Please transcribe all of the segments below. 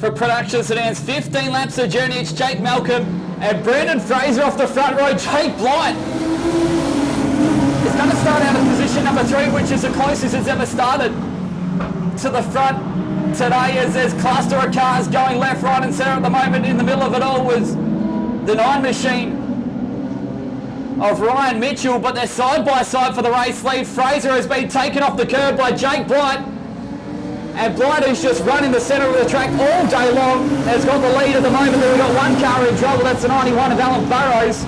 for Production Sedans. 15 laps of journey. It's Jake Malcolm and Brandon Fraser off the front row. Jake Blight is going to start out of position number 3, which is the closest it's ever started to the front today, as there's cluster of cars going left, right and centre at the moment. In the middle of it all was the 9 machine of Ryan Mitchell, but they're side by side for the race lead. Fraser has been taken off the curb by Jake Blight, and Blight, who's just run in the centre of the track all day long, has got the lead at the moment. We've got one car in trouble. That's the 91 of Alan Burrows.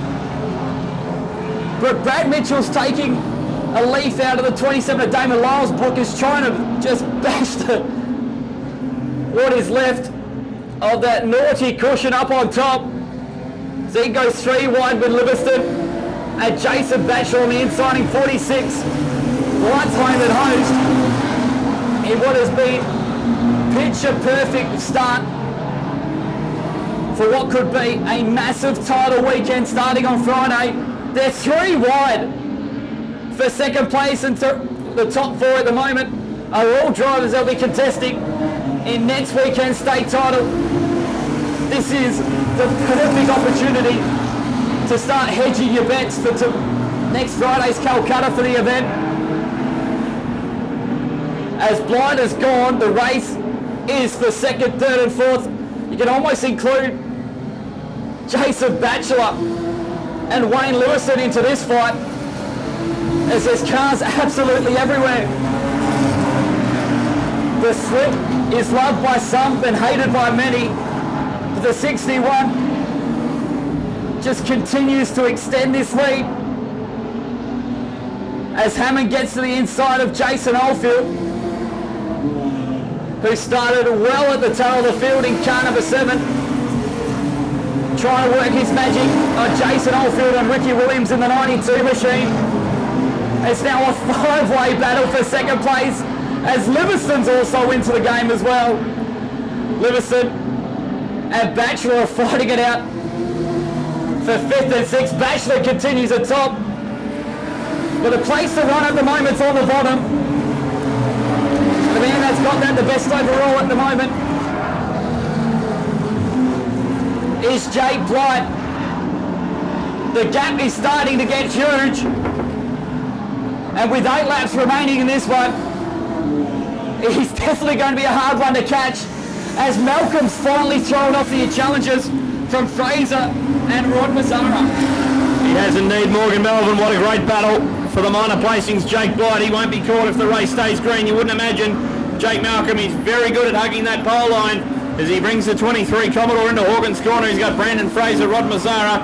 But Brad Mitchell's taking a leaf out of the 27 of Damon Lyle's book, is trying to just bash what is left of that naughty cushion up on top. So he goes 3 wide with Livingston and Jason Batchelor on the inside in 46. Blight's home and host in what has been picture perfect start for what could be a massive title weekend starting on Friday. They're 3 wide for second place, and the top 4 at the moment are all drivers that will be contesting in next weekend's state title. This is the perfect opportunity to start hedging your bets for next Friday's Calcutta for the event. As Blight has gone, the race is for 2nd, 3rd and 4th. You can almost include Jason Batchelor and Wayne Lewison into this fight, as there's cars absolutely everywhere. The slip is loved by some and hated by many, but the 61 just continues to extend this lead as Hammond gets to the inside of Jason Oldfield, who started well at the tail of the field in car number 7, trying to work his magic on Jason Oldfield and Ricky Williams in the 92 machine. It's now a 5-way battle for second place, as Livingston's also into the game as well. Livingston and Batchelor are fighting it out for 5th and 6th. Batchelor continues atop, but the place to run at the moment's on the bottom. The man that's got that the best overall at the moment is Jake Blight. The gap is starting to get huge, and with 8 laps remaining in this one, he's definitely going to be a hard one to catch, as Malcolm's finally thrown off the challenges from Fraser and Rod Mazzara. He has indeed, Morgan Melvin. What a great battle for the minor placings. Jake Blight, he won't be caught if the race stays green. You wouldn't imagine. Jake Malcolm, he's very good at hugging that pole line as he brings the 23 Commodore into Hawkins' corner. He's got Brandon Fraser, Rod Mazzara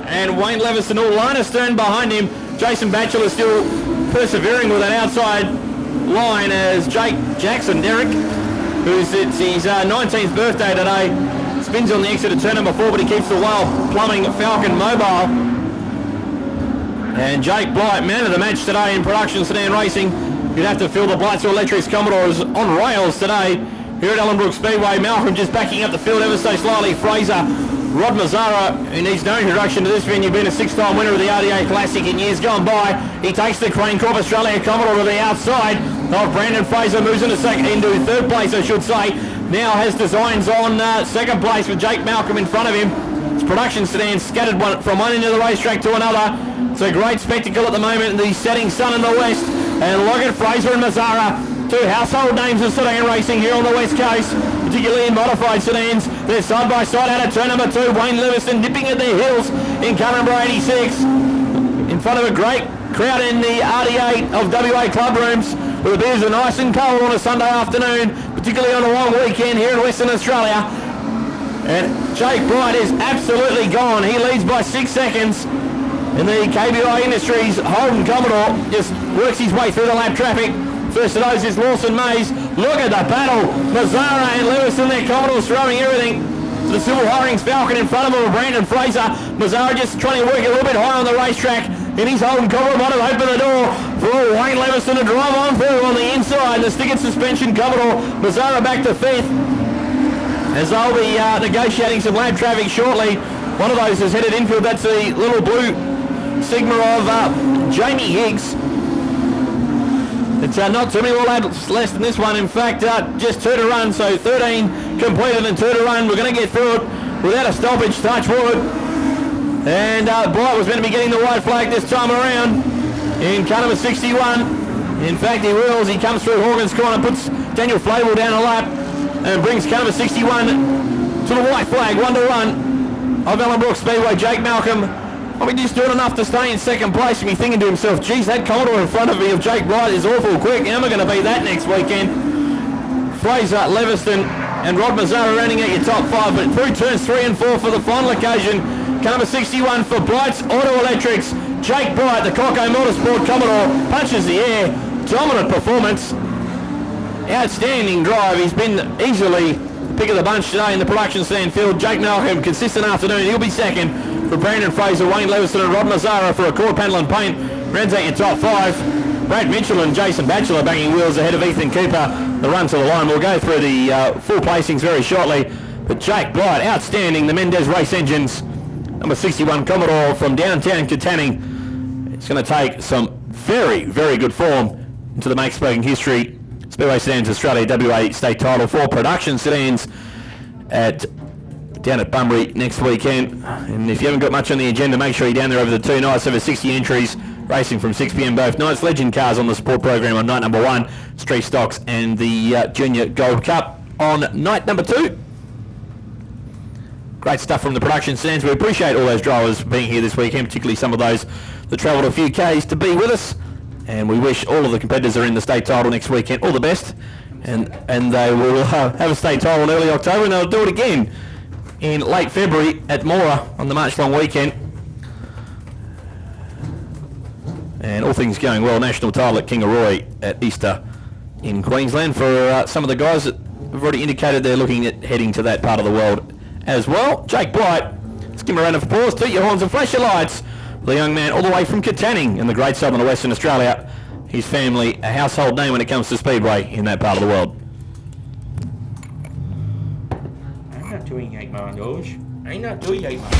and Wayne Leviston all line astern behind him. Jason Batchelor still persevering with that outside line as Jake Jackson, Derek, who's it's his 19th birthday today, spins on the exit of turn number 4, but he keeps the Whale Plumbing Falcon mobile. And Jake Blight, man of the match today in Production Sedan Racing. You'd have to feel the Blights or Electrics Commodores on rails today here at Ellenbrook Speedway. Malcolm just backing up the field ever so slightly. Fraser, Rod Mazzara, who needs no introduction to this venue, been a 6-time winner of the RDA Classic in years gone by. He takes the Crane Corp Australia Commodore to the outside of Brandon Fraser, moves into 3rd place, I should say. Now has designs on 2nd place with Jake Malcolm in front of him. It's Production Sedan scattered from one end of the racetrack to another. It's a great spectacle at the moment, the setting sun in the west. And look at Fraser and Mazzara, 2 household names of sedan racing here on the west coast, particularly in modified sedans. They're side by side out of turn number 2. Wayne Livingston nipping at their heels in car number 86. In front of a great crowd in the RD8 of WA club rooms, where the beers are nice and cold on a Sunday afternoon, particularly on a long weekend here in Western Australia. And Jake Blight is absolutely gone. He leads by 6 seconds. And the KBI Industries Holden Commodore just works his way through the lap traffic. First of those is Lawson Mays. Look at the battle. Mazzara and Lewiston, their Commodores throwing everything. The Civil Hirings Falcon in front of him, Brandon Fraser. Mazzara just trying to work a little bit high on the racetrack. And his Holden Commodore might have opened the door for Wayne Leviston to drive on through on the inside. The stick and suspension Commodore. Mazzara back to 5th, as they'll be negotiating some lap traffic shortly. One of those is headed infield. That's the little blue Sigma of Jamie Higgs. It's not too many more laps less than this one. In fact, just 2 to run, so 13 completed and 2 to run. We're going to get through it without a stoppage, touch wood. And Blight was meant to be getting the white flag this time around in car number 61. In fact, he wheels, he comes through Horgan's corner, puts Daniel Flavel down a lap and brings car number 61 to the white flag, 1 to run of Ellenbrook Speedway. Jake Malcolm, probably just doing enough to stay in second place. And he's thinking to himself, geez, that Commodore in front of me of Jake Blight is awful quick. How am I going to beat that next weekend? Fraser, Leviston and Rod Mazzara rounding out your top 5, but through turns 3 and 4 for the final occasion. Car number 61 for Blight's Auto Electrics. Jake Blight, the Coco Motorsport Commodore, punches the air. Dominant performance. Outstanding drive. He's been easily the pick of the bunch today in the production stand field. Jake Malcolm, consistent afternoon. He'll be second for Brandon Fraser, Wayne Leviston and Rod Mazzara for a Cord Panel and Paint. Rounds out your top 5. Brad Mitchell and Jason Batchelor banging wheels ahead of Ethan Cooper. The run to the line. We'll go through the full placings very shortly. But Jake Blight, outstanding. The Mendez Race Engines. Number 61 Commodore from downtown Katanning. It's going to take some very, very good form into the make-speaking history. Speedway Sedans Australia WA state title for production sedans down at Bunbury next weekend. And if you haven't got much on the agenda, make sure you're down there over the 2 nights. Over 60 entries racing from 6 p.m. both nights. Legend cars on the support program on night number 1. Street Stocks and the Junior Gold Cup on night number 2. Great stuff from the production stands. We appreciate all those drivers being here this weekend, particularly some of those that travelled a few Ks to be with us. And we wish all of the competitors who are in the state title next weekend all the best. And they will have a state title in early October, and they'll do it again in late February at Mora on the March long weekend. And all things going well, national title at Kingaroy at Easter in Queensland for some of the guys that have already indicated they're looking at heading to that part of the world as well. Jake Blight, let's give him a round of applause. Toot your horns and flash your lights. The young man all the way from Katanning in the great southern of Western Australia. His family, a household name when it comes to Speedway in that part of the world. I'm not doing 8 mile, Doge. I'm not doing 8 mile.